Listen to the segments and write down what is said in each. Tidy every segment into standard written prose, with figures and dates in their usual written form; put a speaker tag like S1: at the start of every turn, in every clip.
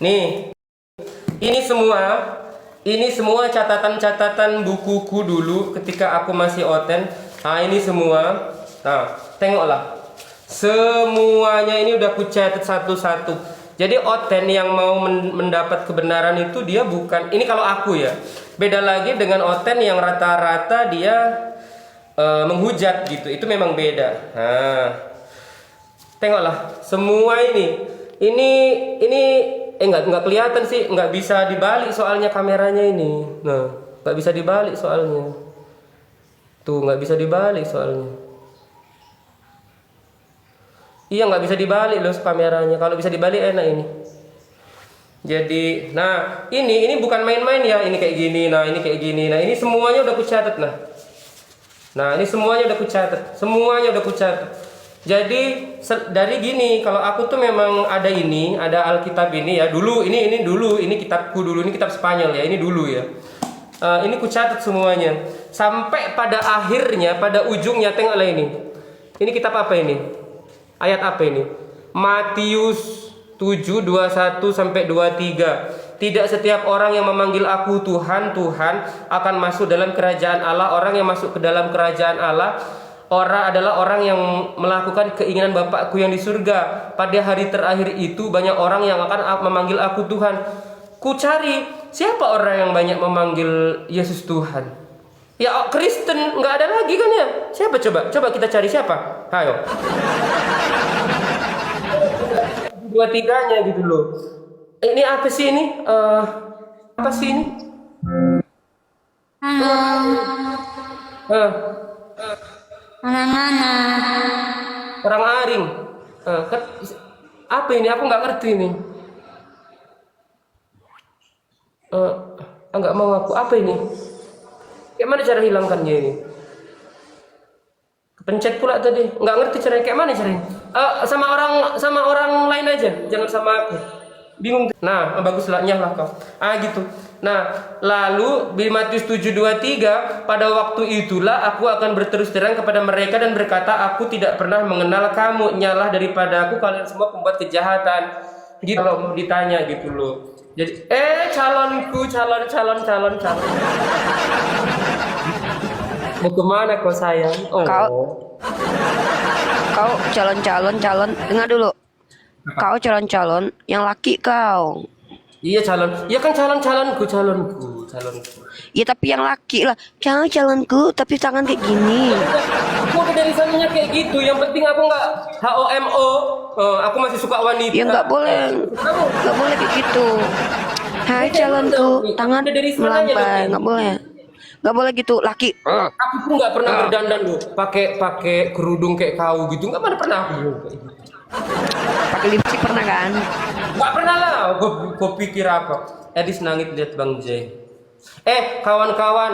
S1: Nih, ini semua catatan-catatan bukuku dulu ketika aku masih oten. Nah, ini semua. Nah, tengoklah. Semuanya ini udah kucatat satu-satu. Jadi oten yang mau mendapat kebenaran itu dia bukan, ini kalau aku ya. Beda lagi dengan oten yang rata-rata dia menghujat gitu. Itu memang beda. Nah, tengoklah semua ini. Ini nggak kelihatan sih, nggak bisa dibalik soalnya kameranya ini. Nah, nggak bisa dibalik soalnya. Tuh, nggak bisa dibalik soalnya. Iya, nggak bisa dibalik loh kameranya. Kalau bisa dibalik enak ini. Jadi, nah ini bukan main-main ya. Ini kayak gini, nah ini kayak gini. Nah ini semuanya udah kucatat nah. Nah ini semuanya udah kucatat. Semuanya udah kucatat. Jadi dari gini, kalau aku tuh memang ada ini, ada Alkitab ini ya. Dulu ini dulu, ini kitabku dulu, ini kitab Spanyol ya. Ini dulu ya. Ini kucatat semuanya. Sampai pada akhirnya, pada ujungnya tengoklah ini. Ini kitab apa ini? Ayat apa ini? Matius 7:21 sampai 23. Tidak setiap orang yang memanggil aku Tuhan, Tuhan akan masuk dalam kerajaan Allah. Orang yang masuk ke dalam kerajaan Allah adalah orang yang melakukan keinginan Bapakku yang di surga. Pada hari terakhir itu banyak orang yang akan memanggil aku Tuhan. Ku cari siapa orang yang banyak memanggil Yesus Tuhan. Ya Kristen nggak ada lagi kan ya? Siapa coba? Coba kita cari siapa? Ayo. Dua tiganya gitu loh. Ini apa sih ini? Apa sih ini? Orang aring. Apa ini? Aku nggak ngerti ini. Nggak mau aku. Apa ini? Kayak mana cara hilangkannya ini? Kepencet pula tadi. Nggak ngerti caranya. Kayak mana caranya? Sama orang lain aja. Jangan sama aku. Bingung. Nah, baguslah nyahlah kau. Gitu. Nah, lalu di Matius 7:23, pada waktu itulah aku akan berterus terang kepada mereka dan berkata, aku tidak pernah mengenal kamu. Nyalah daripada aku kalian semua pembuat kejahatan. Gitu kalau mau ditanya gitu loh. Jadi calonku, calon. Mau kemana kau sayang? Oh.
S2: Kau calon. Dengar dulu. Kau calon yang laki kau.
S1: Iya calon. Iya kan calonku.
S2: Iya tapi yang laki lah. Kau calonku tapi tangan kayak gini.
S1: Aku dari sananya kayak gitu. Yang penting aku nggak HOMO. Aku masih suka wanita.
S2: Ya nggak boleh. Nggak boleh kayak gitu. Hai calonku, tangan melampai. Nggak boleh. Nggak boleh gitu, laki.
S1: Aku pun nggak pernah berdandan loh, pakai kerudung kayak kau gitu. Nggak pernah aku.
S2: Pakai lipstick pernah kan?
S1: Nggak pernah lah. Gue pikir apa? Edis nangis lihat Bang J. Kawan-kawan,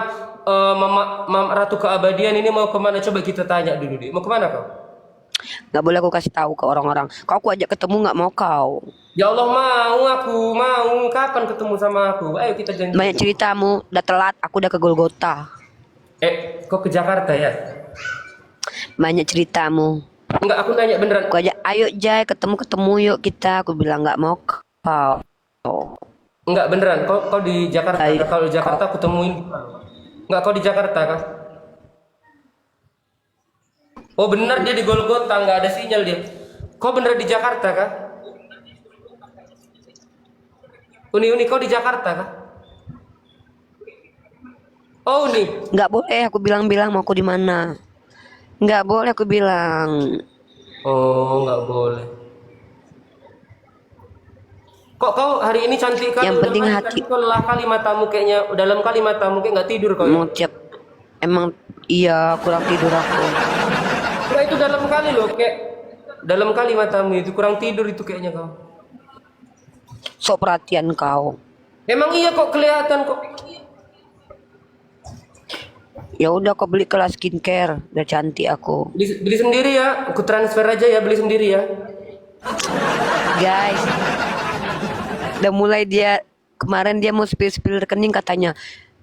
S1: Mama Ratu Keabadian ini mau kemana? Coba kita tanya dulu deh. Mau kemana kau?
S2: Nggak boleh aku kasih tahu ke orang-orang. Kau aku ajak ketemu nggak mau kau.
S1: Ya Allah aku mau. Kapan ketemu sama aku? Ayo kita janji.
S2: Banyak ceritamu, udah telat. Aku udah ke Golgota.
S1: Kau ke Jakarta ya?
S2: Banyak ceritamu.
S1: Enggak, aku nanya beneran.
S2: Aku ajak, ayo Jai ketemu yuk kita. Aku bilang nggak mau kau.
S1: Enggak beneran. Kau di Jakarta. Kalau di Jakarta aku temuin. Enggak, kau di Jakarta kan? Oh bener, dia di Golgota, nggak ada sinyal dia. Kau bener di Jakarta kan? Uni kau di Jakarta kan? Oh Uni.
S2: Nggak boleh aku bilang mau aku di mana. Nggak boleh aku bilang.
S1: Oh nggak boleh. Kok kau hari ini cantik kali?
S2: Yang penting hati.
S1: Kau lelah kali matamu kayaknya. Dalam kali matamu kayak nggak tidur kau.
S2: Mau tiap. Emang iya kurang tidur aku.
S1: Nah, itu dalam kali loh, kayak dalam kali matamu itu kurang tidur itu kayaknya kau.
S2: Sok perhatian kau.
S1: Emang iya kok kelihatan kok.
S2: Ya udah kau beli kelas skincare, udah cantik aku.
S1: Beli sendiri ya, aku transfer aja ya, beli sendiri ya.
S2: Guys, udah mulai dia kemarin dia mau spill rekening katanya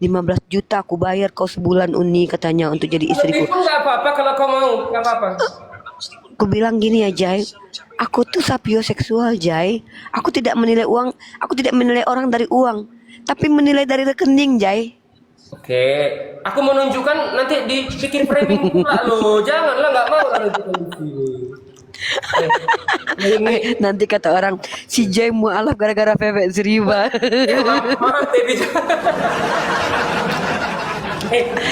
S2: 15 juta aku bayar kau sebulan Uni katanya untuk jadi istriku.
S1: Lebih pun nggak apa-apa kalau kau mau, nggak apa-apa.
S2: Aku bilang gini ya Jai, Aku tuh sapioseksual, Jai. Aku tidak menilai uang, aku tidak menilai orang dari uang, tapi menilai dari rekening, Jai.
S1: Oke, aku menunjukkan nanti dipikir framing pula loh. Janganlah, nggak mau lah nunjukkan di sini. Eh, ini
S2: Nanti kata orang, si Jai mualaf gara-gara Bebek Zeriba.
S1: mati di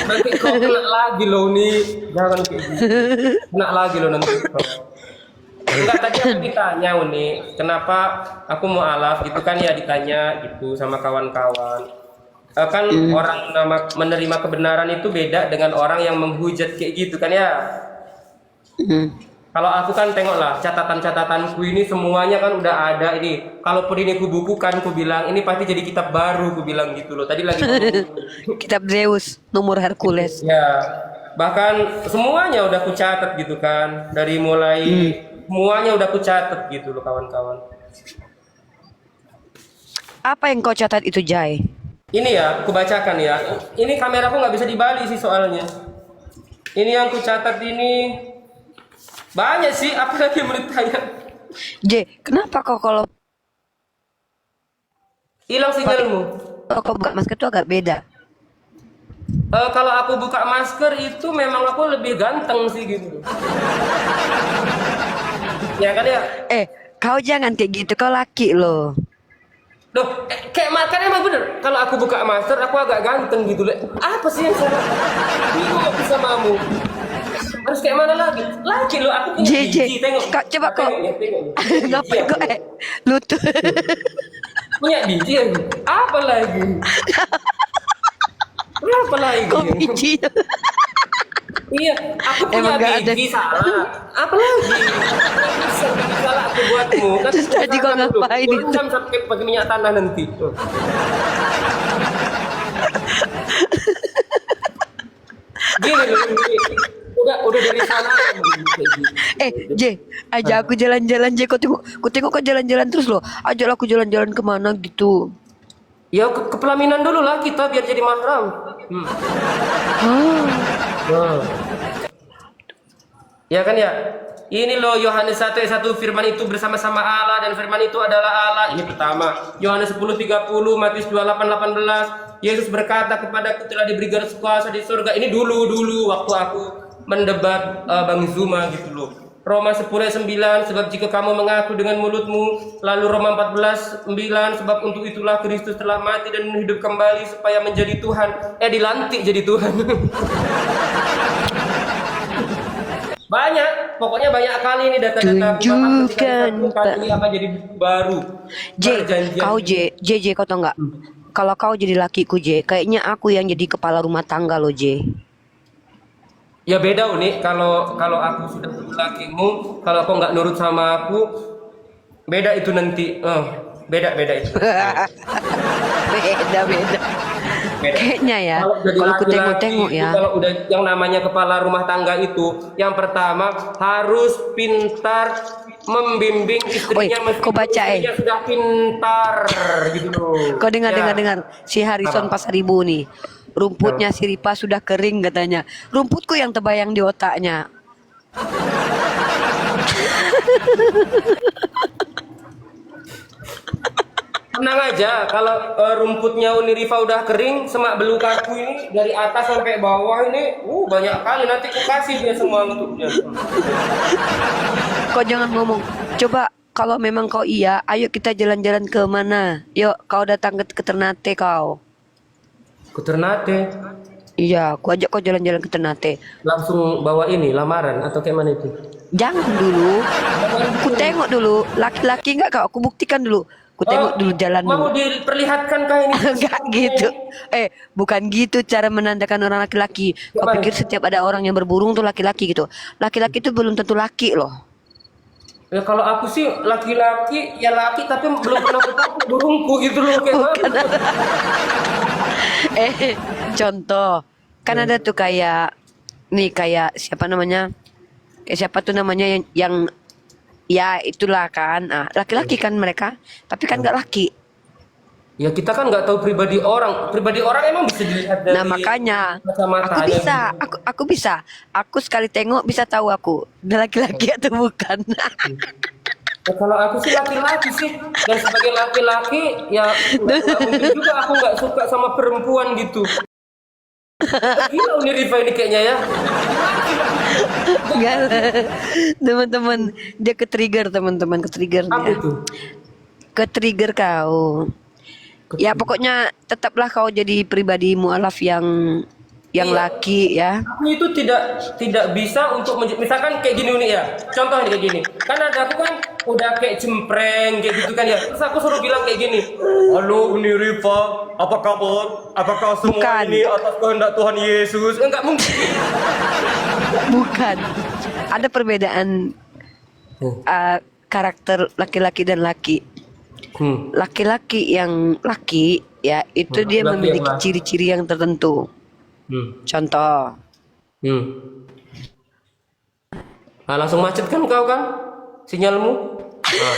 S1: nanti kau kena lagi loh nih. Jangan kayak gitu. Kena lagi loh nanti. Enggak, tadi aku ditanya Uni, kenapa aku mau alaf gitu kan ya, ditanya gitu sama kawan-kawan. Kan orang menerima kebenaran itu beda dengan orang yang menghujat kayak gitu kan ya. Kalau aku kan tengoklah catatan-catatanku ini semuanya kan udah ada ini. Kalaupun ini ku bukukan, ku bilang ini pasti jadi kitab baru, ku bilang gitu loh. Tadi lagi ngomong.
S2: Kitab Zeus, nomor Hercules.
S1: Ya, bahkan semuanya udah ku catat gitu kan. Dari mulai semuanya udah ku catat gitu loh kawan-kawan.
S2: Apa yang kau catat itu, Jai?
S1: Ini ya, aku bacakan ya. Ini kameraku nggak bisa dibalik sih soalnya. Ini yang ku catat ini banyak sih, apalagi yang menurut tanya.
S2: J, kenapa kau kalau
S1: Hilang sinyalmu.
S2: kau buka masker itu agak beda?
S1: Kalau aku buka masker itu memang aku lebih ganteng sih gitu. Ya kan ya?
S2: Kau jangan kayak gitu, kau laki loh.
S1: Loh, kayak makan emang bener. Kalau aku buka masker, aku agak ganteng gitu. Apa sih yang salah? Bingung aku samamu. Harus kayak mana lagi? Laki lo, aku punya
S2: J,
S1: biji, tengok.
S2: kau coba kau.
S1: Tengok.
S2: Ngapain kau lutut?
S1: Punya biji ya? Apa lagi? Apa lagi?
S2: Kau biji.
S1: Iya, aku punya
S2: Emang nggak ada.
S1: biji, salah. Apa lagi? Salah aku buatmu. Kan
S2: Terus tadi kau ngapain itu?
S1: Jam sampai pakai minyak tanah nanti. Tuh. Gini loh, gini. Udah dari sana.
S2: J, ajak aku jalan-jalan, J. Kau tengok kau jalan-jalan terus loh. Ajaklah aku jalan-jalan kemana gitu.
S1: Ya ke pelaminan dulu lah kita biar jadi mahram. Ya kan ya. Ini loh Yohanes 1 ayat 1, firman itu bersama-sama Allah dan firman itu adalah Allah. Ini pertama. Yohanes 10:30, Matius 28:18. Yesus berkata kepadaku telah diberi garis kuasa di surga. Ini dulu waktu aku mendebat Bang Zuma gitu loh. Roma 10 ayat 9, sebab jika kamu mengaku dengan mulutmu, lalu Roma 14:9, sebab untuk itulah Kristus telah mati dan hidup kembali supaya menjadi Tuhan. Dilantik jadi Tuhan. Banyak, pokoknya banyak kali ini data-data
S2: Tunjukkan,
S1: ini akan jadi baru.
S2: J, kau tau nggak? Kalau kau jadi lakiku, J, kayaknya aku yang jadi kepala rumah tangga lo, J.
S1: Ya beda Uni, kalau aku sudah lakimu, kalau kau nggak nurut sama aku, beda itu nanti. Beda itu.
S2: Beda. Kayaknya ya, kalau aku tengok-tengok ya.
S1: Kalau udah yang namanya kepala rumah tangga itu, yang pertama harus pintar membimbing istrinya.
S2: Kau baca
S1: istrinya sudah pintar gitu loh.
S2: Kau dengar si Harrison Pasaribu nih. Rumputnya si Ripa sudah kering katanya. Rumputku yang terbayang di otaknya.
S1: Tenang aja, kalau rumputnya Unirifa udah kering, semak belukaku ini dari atas sampai bawah ini, banyak kali nanti aku kasih dia semua untuknya.
S2: Kau jangan ngomong. Coba kalau memang kau iya, ayo kita jalan-jalan ke mana? Yuk, kau datang ke Ternate kau.
S1: Ke Ternate?
S2: Iya, aku ajak kau jalan-jalan ke Ternate.
S1: Langsung bawa ini lamaran atau kayak mana itu?
S2: Jangan dulu. Aku tengok dulu. Laki-laki enggak kau? Aku buktikan dulu. Aku tengok dulu jalanmu.
S1: Mau diperlihatkankah ini?
S2: Enggak gitu. Bukan gitu cara menandakan orang laki-laki. Kau pikir setiap ada orang yang berburung tuh laki-laki gitu. Laki-laki itu belum tentu laki loh.
S1: Ya kalau aku sih laki-laki ya laki tapi belum pernah ketemu burungku gitu loh kayak mana.
S2: Contoh. Kan ada tuh kayak siapa namanya? Kayak siapa tuh namanya yang ya itulah kan. Laki-laki kan mereka, tapi kan nggak laki.
S1: Ya kita kan nggak tahu pribadi orang. Pribadi orang emang bisa dilihat dari
S2: makanya
S1: kacamata.
S2: aku bisa. Aku sekali tengok bisa tahu aku udah laki-laki atau bukan.
S1: Ya, kalau aku sih laki-laki sih, dan sebagai laki-laki ya nggak mungkin juga aku nggak suka sama perempuan gitu. Gila Uni Rifa ini kayaknya ya.
S2: Enggak lah. Teman-teman, dia ke-trigger teman-teman, ke-trigger
S1: Apa
S2: dia.
S1: itu?
S2: Ke-trigger kau. Ya pokoknya tetaplah kau jadi pribadi mualaf yang
S1: Iya,
S2: laki ya.
S1: aku itu tidak bisa untuk misalkan kayak gini Uni ya. Contoh nih kayak gini. Kan ada aku kan udah kayak cempreng kayak gitu kan ya. Terus aku suruh bilang kayak gini. Halo Uni Rifa, apa kabar? Apakah semua
S2: Bukan.
S1: ini atas kehendak Tuhan Yesus? Enggak mungkin.
S2: Bukan. Ada perbedaan karakter laki-laki dan laki.
S1: Hmm.
S2: Laki-laki yang laki ya itu dia
S1: Laki-laki yang
S2: memiliki
S1: laki.
S2: ciri-ciri yang tertentu. Contoh,
S1: Hmm. Nah, langsung macet kan kau kan? Sinyalmu? Nah,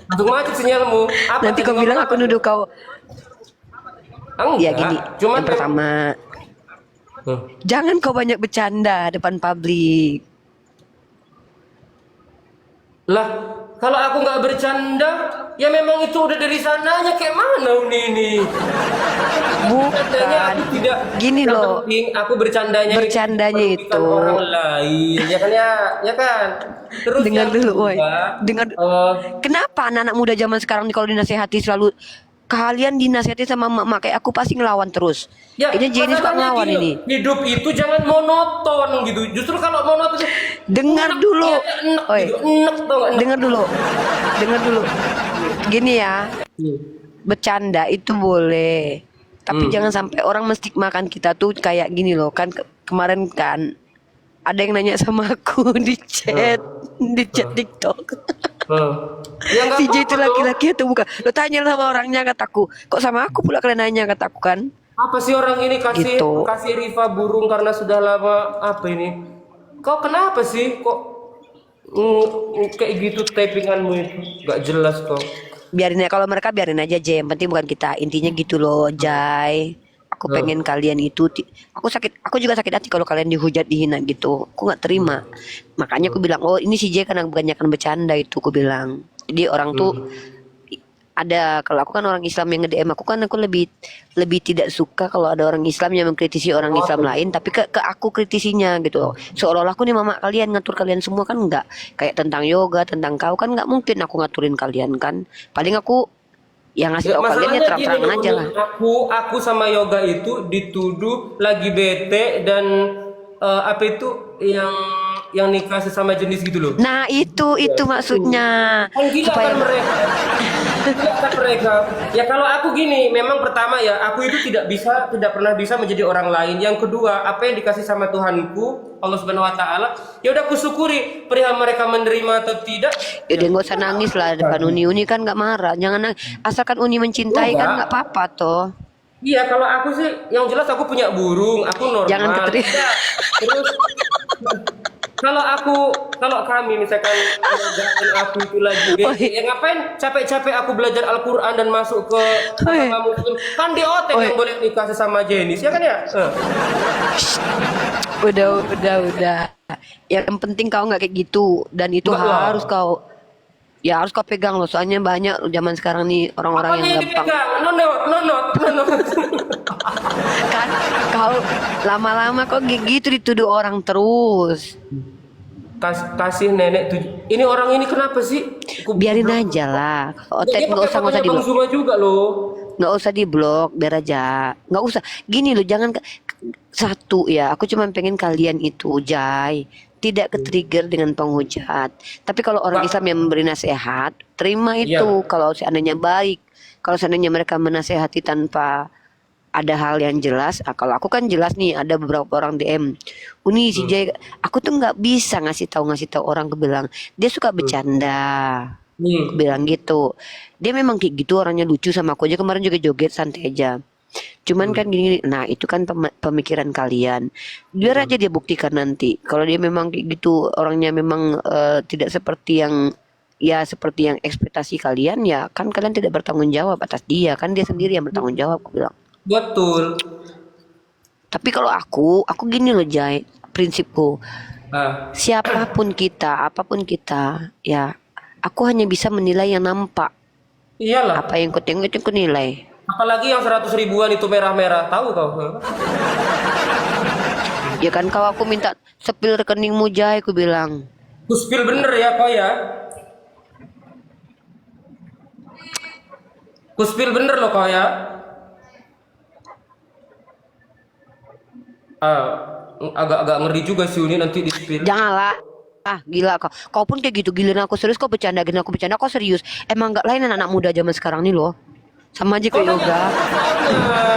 S1: langsung macet sinyalmu. Apa
S2: nanti
S1: tadi
S2: kau bilang
S1: ngomong
S2: aku
S1: apa?
S2: nuduh kau.
S1: Enggak.
S2: Ya gini,
S1: Cuman
S2: yang pertama,
S1: Hmm.
S2: jangan kau banyak bercanda depan publik.
S1: Lah, kalau aku nggak bercanda, ya memang itu udah dari sananya kayak mana Uni ini? Bercandanya
S2: Bukan.
S1: aku tidak.
S2: Gini
S1: Yang
S2: loh,
S1: penting aku bercandanya
S2: bercandanya
S1: merugikan
S2: itu.
S1: orang lain, ya kan ya, ya kan. Terus
S2: Dengar
S1: yang
S2: dulu, woi.
S1: kedua,
S2: Dengar.
S1: eh,
S2: Kenapa anak-anak muda zaman sekarang nih kalau dinasehati selalu kalian dinasehati sama emak-emak kayak aku pasti ngelawan terus.
S1: ya
S2: Kayaknya Jenny suka
S1: masalahnya
S2: ngelawan
S1: gini loh,
S2: ini.
S1: hidup itu jangan monoton gitu. Justru kalau monoton tuh
S2: Dengar
S1: enek,
S2: dulu.
S1: ya, enek
S2: Oi,
S1: gitu, enek tau gak enek.
S2: dengar dulu. Dengar dulu. Gini ya,
S1: Hmm.
S2: bercanda itu boleh. Tapi
S1: Hmm.
S2: jangan sampai orang menstigmakan kita tuh kayak gini loh. Kan kemarin kan ada yang nanya sama aku di chat TikTok.
S1: Ya nggak
S2: Si J itu
S1: apa-apa loh.
S2: laki-laki atau bukan? Lo tanya sama orangnya kataku. Kok sama aku pula kalian nanya kataku kan?
S1: Apa sih orang ini kasih
S2: Gitu.
S1: kasih Riva burung karena sudah lama apa ini? Kau kenapa sih kok kayak gitu typinganmu itu? Gak jelas kok.
S2: Biarin ya kalau mereka biarin aja J. Yang penting bukan kita. Intinya gitu loh, Jai. Aku pengen kalian itu aku juga sakit hati kalau kalian dihujat dihina gitu. Aku nggak terima. Makanya aku bilang, "Oh, ini si J karena kebanyakan bercanda itu," aku bilang. Jadi orang tuh ada kalau aku kan orang Islam yang nge-DM aku kan aku lebih tidak suka kalau ada orang Islam yang mengkritisi orang Islam lain tapi ke aku kritisinya gitu loh. Seolah-olah aku nih mama kalian ngatur kalian semua kan enggak. Kayak tentang yoga, tentang kau kan nggak mungkin aku ngaturin kalian kan. Paling aku yang ngasih
S1: Ya,
S2: tahu kalian ya
S1: masalahnya gini
S2: terang-terangan
S1: loh,
S2: aja lah.
S1: aku sama Yoga itu dituduh lagi bete dan apa itu yang nikah sesama jenis gitu loh.
S2: Nah, itu maksudnya
S1: Kan gila
S2: supaya
S1: kan mereka. Gila kan mereka. Ya kalau aku gini, memang pertama ya, aku itu tidak pernah bisa menjadi orang lain. Yang kedua, apa yang dikasih sama Tuhanku, Allah Subhanahu wa taala, ya udah aku syukuri. Perihal mereka menerima atau tidak,
S2: ya udah nggak usah nangis lah depan Uni kan nggak marah. Jangan asalkan Uni mencintai kan nggak apa-apa toh.
S1: iya, kalau aku sih yang jelas aku punya burung, aku normal.
S2: Jangan keteri.
S1: Ya, terus kalau kami misalkan mengerjakan aku itu lagi bete, ya ngapain capek-capek aku belajar Al-Qur'an dan masuk ke agama Muslim? Kan di otek yang boleh nikah sesama jenis, ya kan ya?
S2: Udah. Yang penting kau nggak kayak gitu dan itu
S1: Enggak lah.
S2: harus kau pegang loh. Soalnya banyak zaman sekarang nih orang-orang
S1: Apanya
S2: yang
S1: yang
S2: gampang.
S1: dipegang? No.
S2: Kan kau lama-lama kok gitu dituduh orang terus.
S1: Kasih nenek tuh. Ini orang ini kenapa sih?
S2: Biarin aja lah. Otet nggak usah
S1: Bang
S2: diblok.
S1: Zuma juga loh.
S2: Nggak usah diblok, biar aja. Nggak usah. Gini loh, jangan satu ya. Aku cuma pengen kalian itu, Jai, tidak ke-trigger dengan penghujat. Tapi kalau orang Islam yang memberi nasihat, terima itu.
S1: Iya.
S2: Kalau seandainya baik, kalau seandainya mereka menasehati tanpa ada hal yang jelas. Kalau aku kan jelas nih, ada beberapa orang DM. Uni si Jai, aku tuh nggak bisa ngasih tahu orang. Aku bilang dia suka bercanda. Aku bilang gitu. Dia memang kayak gitu orangnya lucu sama aku aja kemarin juga joget santai aja. Cuman kan gini, nah itu kan pemikiran kalian. Biar aja dia buktikan nanti. Kalau dia memang kayak gitu orangnya memang tidak seperti yang ekspektasi kalian ya kan kalian tidak bertanggung jawab atas dia kan dia sendiri yang bertanggung jawab aku bilang.
S1: Betul.
S2: Tapi kalau aku gini loh Jai, prinsipku
S1: Ah,
S2: siapapun kita, apapun kita, ya Aku hanya bisa menilai yang nampak.
S1: Iyalah.
S2: Apa yang kau tengok itu kau nilai.
S1: Apalagi yang 100 ribuan itu merah-merah, tahu kau?
S2: Ya kan kau aku minta sepil rekeningmu Jai, aku bilang.
S1: Kuspil bener ya kau ya. Kuspil bener loh kau ya. Agak-agak ngeri juga sih ini nanti di spill.
S2: Janganlah. Ah, gila kau. Kau pun kayak gitu. Giliran aku serius, kau bercanda. Giliran aku bercanda, kau serius. Emang gak lain anak-anak muda zaman sekarang nih loh. Sama aja
S1: Kau
S2: kayak
S1: nanya
S2: yoga.
S1: soalnya.